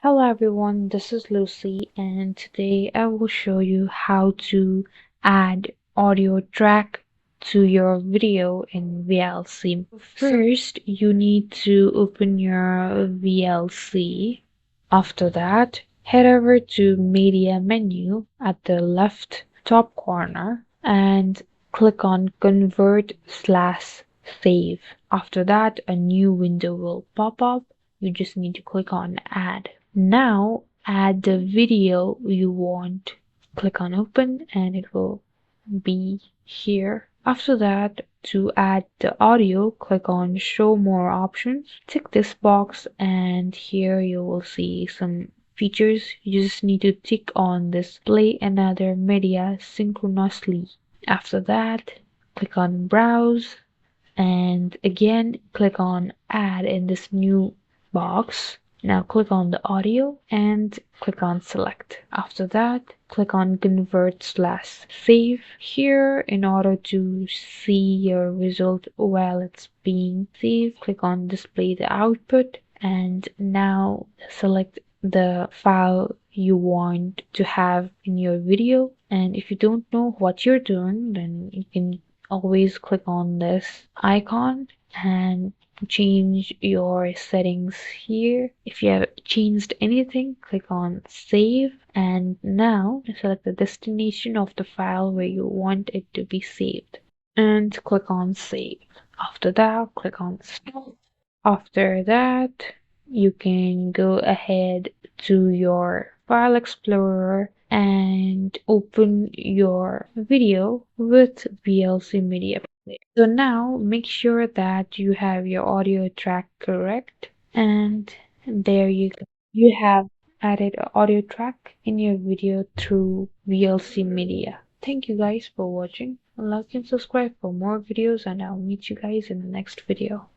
Hello everyone, this is Lucy and today I will show you how to add audio track to your video in VLC. First, you need to open your VLC. After that, head over to Media menu at the left top corner and click on Convert/Save. After that, a new window will pop up. You just need to click on Add. Now add the video you want. Click on Open and it will be here. After that, to add the audio, click on Show More Options. Tick this box and here you will see some features. You just need to tick on this Play Another Media Synchronously. After that, click on Browse and again click on Add in this new box. Now click on the audio and click on Select. After that, click on Convert/Save here in order to see your result while it's being saved. Click on Display the Output and now select the file you want to have in your video. And if you don't know what you're doing, then you can always click on this icon and change your settings here. If you have changed anything, click on Save and now select the destination of the file where you want it to be saved and click on Save. After that, click on Stop. After that, you can go ahead to your File Explorer and open your video with VLC Media Player. So now make sure that you have your audio track correct and there you go. You have added an audio track in your video through VLC Media. Thank you guys for watching. Like and subscribe for more videos and I'll meet you guys in the next video.